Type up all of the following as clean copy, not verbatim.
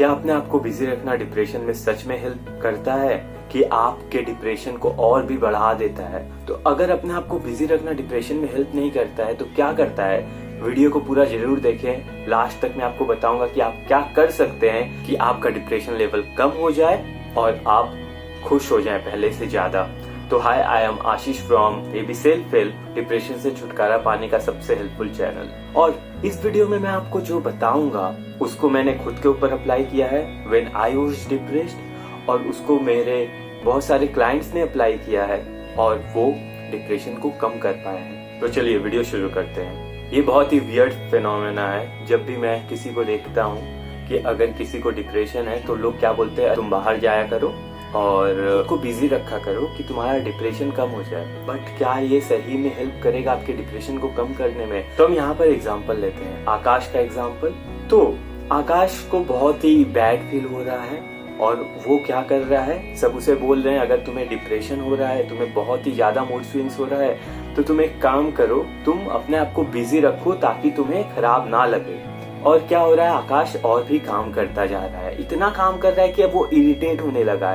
क्या अपने आप को बिजी रखना डिप्रेशन में सच में हेल्प करता है कि आपके डिप्रेशन को और भी बढ़ा देता है? तो अगर अपने आप को बिजी रखना डिप्रेशन में हेल्प नहीं करता है तो क्या करता है? वीडियो को पूरा जरूर देखें, लास्ट तक मैं आपको बताऊंगा कि आप क्या कर सकते हैं कि आपका डिप्रेशन लेवल कम हो जाए और आप खुश हो जाएं पहले से ज्यादा। तो hi, I am Ashish from baby self help, depression से छुटकारा पाने का सबसे हेल्पफुल चैनल। और इस वीडियो में मैं आपको जो बताऊंगा उसको मैंने खुद के ऊपर अप्लाई किया है व्हेन आई वाज डिप्रेस्ड, और उसको मेरे बहुत सारे क्लाइंट्स ने अप्लाई किया है और वो डिप्रेशन को कम कर पाए हैं। तो चलिए वीडियो शुरू करते हैं। ये बहुत ही वियर्ड फिनोमेना है। जब भी मैं किसी को देखता हूँ कि अगर किसी को डिप्रेशन है तो लोग क्या बोलते हैं, तुम बाहर जाया करो और को बिजी रखा करो कि तुम्हारा डिप्रेशन कम हो जाए। बट क्या ये सही में हेल्प करेगा आपके डिप्रेशन को कम करने में? तो हम यहाँ पर एग्जांपल लेते हैं, आकाश का एग्जांपल। तो आकाश को बहुत ही बैड फील हो रहा है और वो क्या कर रहा है, सब उसे बोल रहे हैं अगर तुम्हें डिप्रेशन हो रहा है, तुम्हें बहुत ही ज्यादा मूड स्विंग्स हो रहा है, तो तुम एक काम करो, तुम अपने आप को बिजी रखो ताकि तुम्हें खराब ना लगे। और क्या हो रहा है, आकाश और भी काम करता जा रहा है, इतना काम कर रहा है कि अब वो इरिटेट होने लगा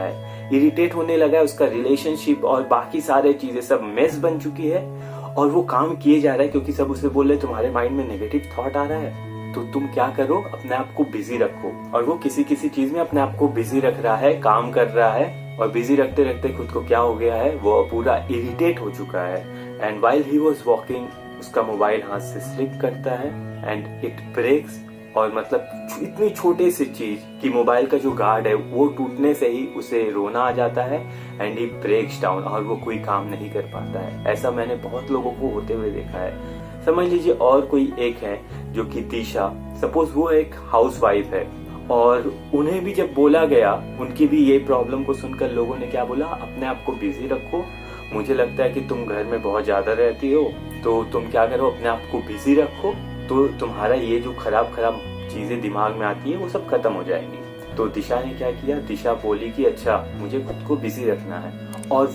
है, उसका रिलेशनशिप और बाकी सारे चीजें सब मेस बन चुकी है और वो काम किए जा रहा है क्योंकि सब उसे बोल रहे तुम्हारे माइंड में नेगेटिव थॉट आ रहा है। तो तुम क्या करो, अपने आप को बिजी रखो। और वो किसी चीज में अपने आप को बिजी रख रहा है, काम कर रहा है, और बिजी रखते रखते खुद को क्या हो गया है, वो पूरा इरिटेट हो चुका है। And while he was walking, उसका मोबाइल हाथ से स्लिप करता है एंड इट ब्रेक्स। और मतलब इतनी छोटी सी चीज कि मोबाइल का जो गार्ड है वो टूटने से ही उसे रोना आ जाता है एंड ही ब्रेक्स डाउन और वो कोई काम नहीं कर पाता है। ऐसा मैंने बहुत लोगों को होते हुए देखा है। समझ लीजिए और कोई एक है जो कि दिशा, सपोज वो एक हाउसवाइफ है और उन्हें भी जब बोला गया, उनकी भी ये प्रॉब्लम को सुनकर लोगों ने क्या बोला, अपने आप को बिजी रखो, मुझे लगता है कि तुम घर में बहुत ज्यादा रहती हो तो तुम क्या करो, अपने आप को बिजी रखो, तो तुम्हारा ये जो खराब चीजें दिमाग में आती है वो सब खत्म हो जाएंगी। तो दिशा ने क्या किया, दिशा बोली कि अच्छा मुझे खुद को बिजी रखना है, और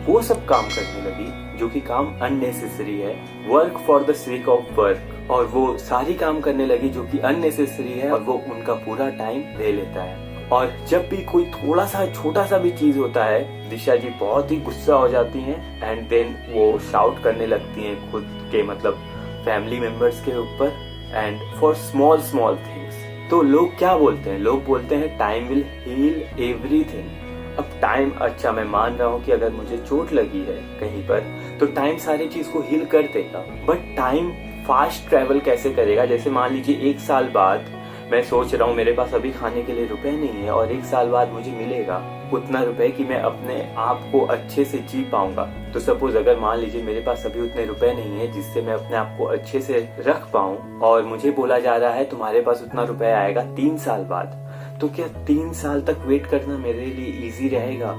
वो सब काम करने लगी जो कि काम अननेसेसरी है, work for the sake of work, और वो सारी काम करने लगी जो कि अननेसेसरी है और वो उनका पूरा टाइम ले लेता है। और जब भी कोई थोड़ा सा छोटा सा भी चीज होता है, दिशा जी बहुत ही गुस्सा हो जाती हैं एंड देन वो शाउट करने लगती हैं खुद के मतलब फैमिली मेंबर्स के ऊपर एंड फॉर स्मॉल थिंग्स। तो लोग क्या बोलते हैं, लोग बोलते हैं टाइम विल हील एवरीथिंग। अब टाइम, अच्छा मैं मान रहा हूँ कि अगर मुझे चोट लगी है कहीं पर तो टाइम सारी चीज को हील कर देगा, बट टाइम फास्ट ट्रेवल कैसे करेगा? जैसे मान लीजिए 1 साल बाद मैं सोच रहा हूँ मेरे पास अभी खाने के लिए रुपए नहीं है और 1 साल बाद मुझे मिलेगा उतना रुपए कि मैं अपने आप को अच्छे से जी पाऊंगा। तो सपोज अगर मान लीजिए मेरे पास अभी उतने रुपए नहीं है जिससे मैं अपने आप को अच्छे से रख पाऊं और मुझे बोला जा रहा है तुम्हारे पास उतना रुपए आएगा 3 साल बाद, तो क्या 3 साल तक वेट करना मेरे लिए इजी रहेगा?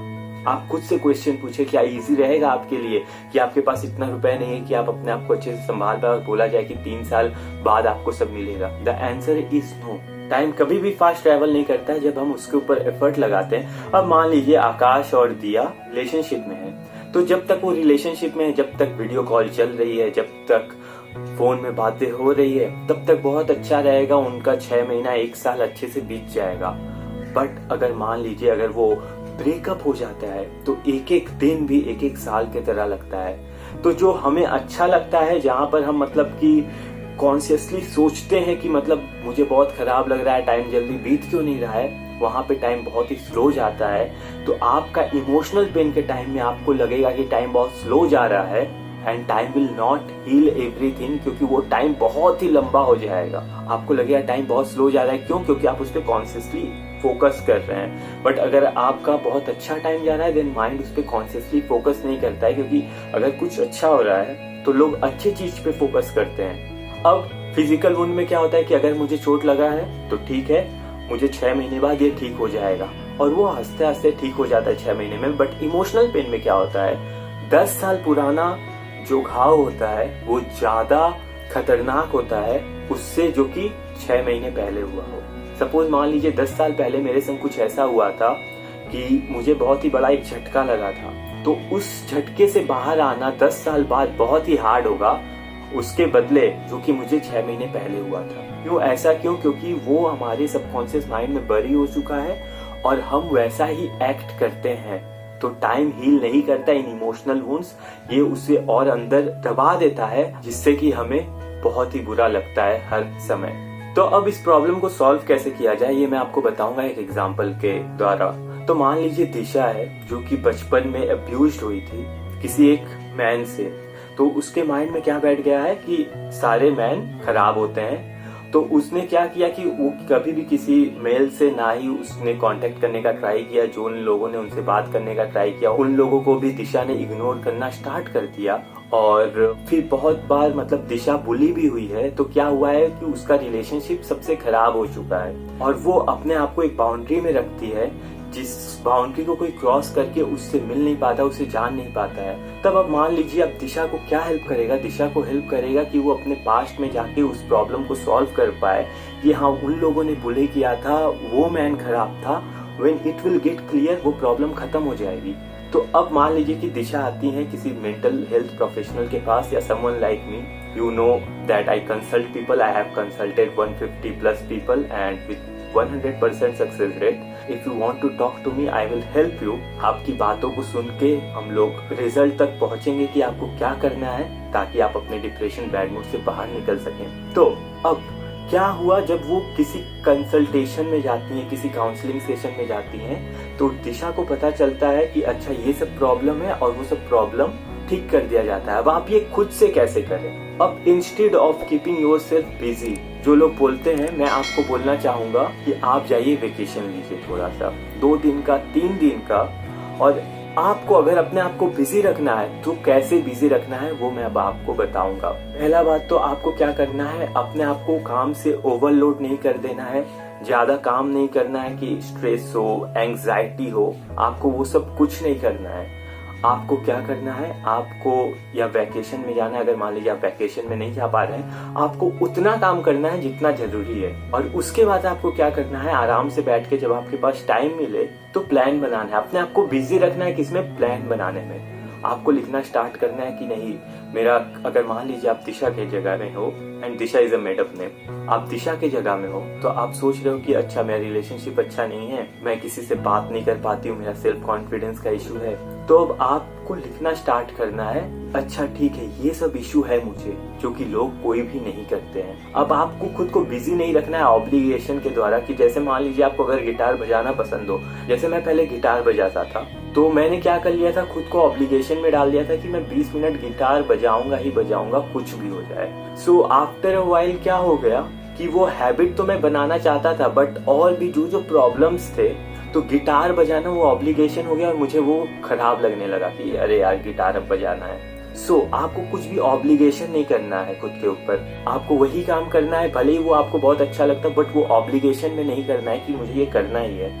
आप खुद से क्वेश्चन पूछे, क्या इजी रहेगा आपके लिए कि आपके पास इतना रुपए नहीं है कि आप अपने आप को अच्छे से संभाल पाए और बोला जाए कि 3 साल बाद आपको सब मिलेगा? The answer is no. Time कभी भी फास्ट ट्रैवल नहीं करता है जब हम उसके ऊपर एफर्ट लगाते हैं। अब मान लीजिए आकाश और दिया रिलेशनशिप में है, तो जब तक वो रिलेशनशिप में है, जब तक वीडियो कॉल चल रही है, जब तक फोन में बातें हो रही है, तब तक बहुत अच्छा रहेगा, उनका 6 महीना 1 साल अच्छे से बीत जाएगा। बट अगर मान लीजिए अगर वो ब्रेकअप हो जाता है तो एक एक दिन भी एक एक साल की तरह लगता है। तो जो हमें अच्छा लगता है, जहां पर हम मतलब कि कॉन्शियसली सोचते हैं कि मतलब मुझे बहुत खराब लग रहा है, टाइम जल्दी बीत क्यों नहीं रहा है, वहां पे टाइम बहुत ही स्लो जाता है। तो आपका इमोशनल पेन के टाइम में आपको लगेगा कि टाइम बहुत स्लो जा रहा है and time will not heal everything, क्योंकि वो टाइम बहुत ही लंबा हो जाएगा। आपको लगेगा टाइम बहुत स्लो जा रहा है, क्यों? क्योंकि आप उस पर कॉन्शियसली फोकस कर रहे हैं। बट अगर आपका बहुत अच्छा टाइम जा रहा है देन माइंड उस पर कॉन्शियसली फोकस नहीं करता है, क्योंकि अगर कुछ अच्छा हो रहा है तो लोग अच्छी चीज पे फोकस करते हैं। अब फिजिकल वुंड में क्या होता है कि अगर मुझे चोट लगा है तो ठीक है, मुझे 6 महीने बाद ये ठीक हो जाएगा, और वो हंसते हंसते ठीक हो जाता है 6 महीने में। बट इमोशनल पेन में क्या होता है, 10 साल पुराना जो घाव होता है वो ज्यादा खतरनाक होता है उससे जो कि 6 महीने पहले हुआ हो। सपोज मान लीजिए 10 साल पहले मेरे संग कुछ ऐसा हुआ था कि मुझे बहुत ही बड़ा एक झटका लगा था, तो उस झटके से बाहर आना 10 साल बाद बहुत ही हार्ड होगा उसके बदले जो कि मुझे 6 महीने पहले हुआ था। क्यों, ऐसा क्यों? क्योंकि वो हमारे सबकॉन्शियस माइंड में बरी हो चुका है और हम वैसा ही एक्ट करते हैं। तो टाइम हील नहीं करता इन इमोशनल वुंड्स, ये उसे और अंदर दबा देता है, जिससे कि हमें बहुत ही बुरा लगता है हर समय। तो अब इस प्रॉब्लम को सॉल्व कैसे किया जाए, ये मैं आपको बताऊंगा एक एग्जांपल के द्वारा। तो मान लीजिए दिशा है, जो कि बचपन में अब्यूज्ड हुई थी किसी एक मैन से। तो उसके माइंड में क्या बैठ गया है कि सारे मैन खराब होते हैं। तो उसने क्या किया कि वो कभी भी किसी मेल से ना ही उसने कांटेक्ट करने का ट्राई किया। जो उन लोगों ने उनसे बात करने का ट्राई किया, उन लोगों को भी दिशा ने इग्नोर करना स्टार्ट कर दिया। और फिर बहुत बार मतलब दिशा बुली भी हुई है। तो क्या हुआ है कि उसका रिलेशनशिप सबसे खराब हो चुका है और वो अपने आप को एक बाउंड्री में रखती है, जिस बाउंड्री को कोई क्रॉस करके उससे मिल नहीं पाता, उसे जान नहीं पाता है। तब अब मान लीजिए अब दिशा को क्या हेल्प करेगा? दिशा को हेल्प करेगा कि वो अपने पास्ट में जाके उस प्रॉब्लम को सॉल्व कर पाए कि हाँ, उन लोगों ने बुले किया था, वो मैन खराब था। When it will get clear, वो प्रॉब्लम खत्म हो जाएगी। तो अब मान लीजिए कि दिशा आती है किसी मेंटल हेल्थ प्रोफेशनल के पास या someone like me. You know that I consult people, I have consulted 150+ people and with 100% success rate. If you want to talk to me, I will help you. आपकी बातों को सुन के हम लोग result तक पहुंचेंगे कि आपको क्या करना है, ताकि आप अपने डिप्रेशन, बैड मूड से बाहर निकल सकें। तो अब क्या हुआ, जब वो किसी कंसल्टेशन में जाती हैं, किसी काउंसलिंग सेशन में जाती हैं, तो दिशा को पता चलता है कि अच्छा ये सब प्रॉब्लम है और वो सब प्रॉब्लम ठीक कर दिया जाता है। अब आप ये खुद से कैसे करें? अब instead of keeping yourself busy, जो लोग बोलते हैं, मैं आपको बोलना चाहूंगा कि आप जाइए वेकेशन लीजिए थोड़ा सा, 2 दिन का, 3 दिन का। और आपको अगर अपने आप को बिजी रखना है तो कैसे बिजी रखना है वो मैं अब आपको बताऊंगा। पहला बात तो आपको क्या करना है, अपने आप को काम से ओवरलोड नहीं कर देना है। ज्यादा काम नहीं करना है कि स्ट्रेस हो, एंग्जाइटी हो, आपको वो सब कुछ नहीं करना है। आपको क्या करना है, आपको या वैकेशन में जाना है, अगर मान लीजिए आप वैकेशन में नहीं जा पा रहे हैं, आपको उतना काम करना है जितना जरूरी है। और उसके बाद आपको क्या करना है, आराम से बैठ के जब आपके पास टाइम मिले तो प्लान बनाना है। अपने आप को बिजी रखना है किसमें, प्लान बनाने में। आपको लिखना स्टार्ट करना है कि नहीं, मेरा, अगर मान लीजिए आप दिशा के जगह में हो, and Disha is a made up name, आप दिशा के जगह में हो, तो आप सोच रहे हो कि अच्छा मेरा रिलेशनशिप अच्छा नहीं है, मैं किसी से बात नहीं कर पाती हूँ, मेरा सेल्फ कॉन्फिडेंस का इशू है। तो अब आपको लिखना स्टार्ट करना है, अच्छा ठीक है, ये सब इशू है मुझे, जो कि लोग कोई भी नहीं करते हैं। अब आपको खुद को बिजी नहीं रखना है ऑब्लिगेशन के द्वारा, कि जैसे मान लीजिए आपको अगर गिटार बजाना पसंद हो, जैसे मैं पहले गिटार बजाता था, तो मैंने क्या कर लिया था, खुद को ऑब्लिगेशन में डाल दिया था कि मैं 20 मिनट गिटार बजाऊंगा ही बजाऊंगा, कुछ भी हो जाए। सो आफ्टर अ व्हाइल क्या हो गया कि वो हैबिट तो मैं बनाना चाहता था, बट और भी जो प्रॉब्लम्स थे, तो गिटार बजाना वो ऑब्लिगेशन हो गया और मुझे वो खराब लगने लगा कि अरे यार गिटार अब बजाना है। आपको कुछ भी ऑब्लिगेशन नहीं करना है खुद के ऊपर, आपको वही काम करना है, भले ही वो आपको बहुत अच्छा लगता है, बट वो ऑब्लिगेशन में नहीं करना है कि मुझे ये करना ही है।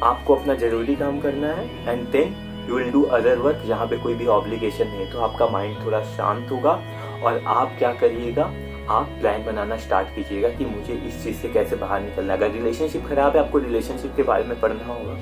आपको अपना जरूरी काम करना है and then you will do other work जहाँ पे कोई भी ऑब्लिगेशन नहीं है। तो आपका माइंड थोड़ा शांत होगा और आप क्या करिएगा, आप प्लान बनाना स्टार्ट कीजिएगा कि मुझे इस चीज से कैसे बाहर निकलना है। अगर रिलेशनशिप खराब है, आपको रिलेशनशिप के बारे में पढ़ना होगा।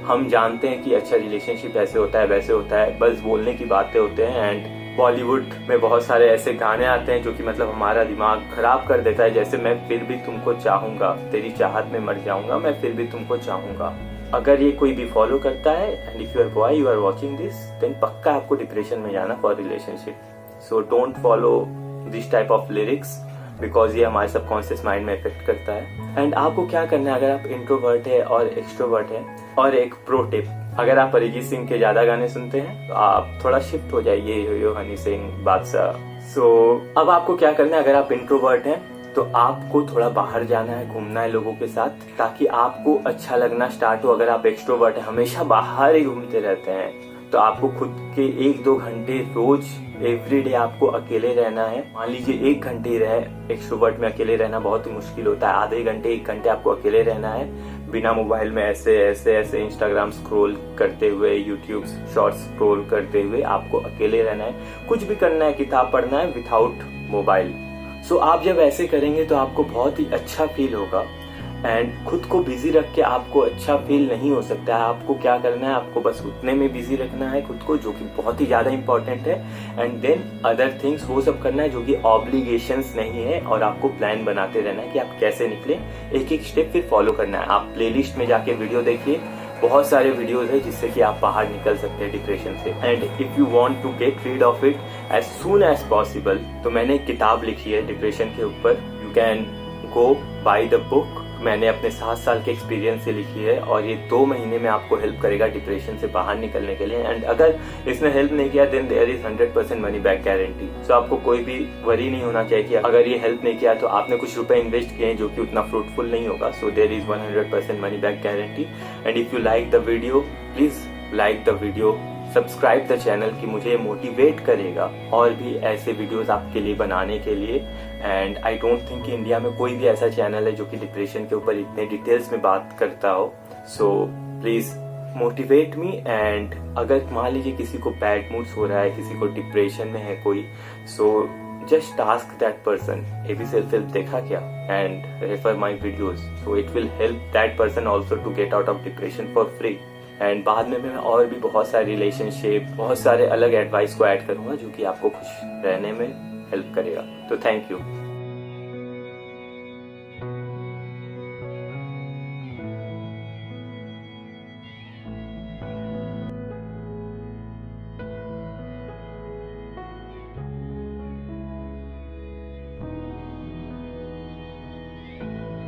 हम जानते हैं कि अच्छा रिलेशनशिप ऐसे होता है, वैसे होता है, बस बोलने की बातें होते हैं। एंड बॉलीवुड में बहुत सारे ऐसे गाने आते हैं जो कि मतलब हमारा दिमाग खराब कर देता है, जैसे मैं फिर भी तुमको चाहूंगा, तेरी चाहत में मर जाऊंगा, मैं फिर भी तुमको चाहूंगा। अगर ये कोई भी फॉलो करता है and if you are boy, you are watching this, then पक्का आपको डिप्रेशन में जाना for relationship. So don't follow this type of lyrics, because ये हमारे सबकॉन्शियस माइंड में इफेक्ट करता है। एंड आपको क्या करना है, अगर आप इंट्रोवर्ट है और एक्सट्रोवर्ट है, और एक प्रो टिप, अगर आप अरिजीत सिंह के ज्यादा गाने सुनते हैं तो आप थोड़ा शिफ्ट हो जाइए यो हनी सिंह, बादशाह। अब आपको क्या करना है, अगर आप इंट्रोवर्ट हैं तो आपको थोड़ा बाहर जाना है, घूमना है लोगों के साथ, ताकि आपको अच्छा लगना स्टार्ट हो। अगर आप एक्सट्रोवर्ट है, हमेशा बाहर ही घूमते रहते हैं, तो आपको खुद के 1-2 घंटे रोज एवरीडे आपको अकेले रहना है। मान लीजिए 1 घंटे ही रहे, एक्सट्रोवर्ट में अकेले रहना बहुत ही मुश्किल होता है। आधे घंटे 1 घंटे आपको अकेले रहना है, बिना मोबाइल में ऐसे इंस्टाग्राम स्क्रॉल करते हुए, यूट्यूब शॉर्ट्स स्क्रॉल करते हुए आपको अकेले रहना है। कुछ भी करना है, किताब पढ़ना है विदाउट मोबाइल। आप जब ऐसे करेंगे तो आपको बहुत ही अच्छा फील होगा एंड खुद को बिजी रख के आपको अच्छा फील नहीं हो सकता है। आपको क्या करना है, आपको बस उतने में बिजी रखना है खुद को, जो कि बहुत ही ज्यादा इंपॉर्टेंट है। एंड देन अदर थिंग्स वो सब करना है जो कि ऑब्लिगेशंस नहीं है, और आपको प्लान बनाते रहना है कि आप कैसे निकले, एक एक स्टेप फिर फॉलो करना है। आप प्लेलिस्ट में जाके वीडियो देखिए, बहुत सारे वीडियोस है जिससे कि आप बाहर निकल सकते हैं डिप्रेशन से। And if you want to get rid of it as soon as possible, तो मैंने एक किताब लिखी है डिप्रेशन के ऊपर, you can go by the book. मैंने अपने 7 साल के एक्सपीरियंस से लिखी है, और ये 2 महीने में आपको हेल्प करेगा डिप्रेशन से बाहर निकलने के लिए। एंड अगर इसने हेल्प नहीं किया then there is 100% money back guarantee. So आपको कोई भी वरी नहीं होना चाहिए कि अगर ये हेल्प नहीं किया तो आपने कुछ रुपए इन्वेस्ट किए हैं जो कि उतना फ्रूटफुल नहीं होगा। So there is 100% money back guarantee. And if you like the video, please like the video, subscribe the channel, की मुझे मोटिवेट करेगा और भी ऐसे वीडियोस आपके लिए बनाने के लिए। एंड आई डोंट थिंक कि इंडिया में कोई भी ऐसा चैनल है जो कि डिप्रेशन के ऊपर इतने डिटेल्स में बात करता हो। So please motivate me. And अगर मान लीजिए किसी को बैड मूड्स हो रहा है, किसी को डिप्रेशन में है कोई, so just ask that person, AB self help देखा क्या, and refer my videos, so it will help that person also to get out of depression for free. And बाद में मैं और भी बहुत सारे रिलेशनशिप, बहुत सारे अलग एडवाइस को ऐड करूंगा जो कि आपको खुश रहने में हेल्प करेगा। तो थैंक यू।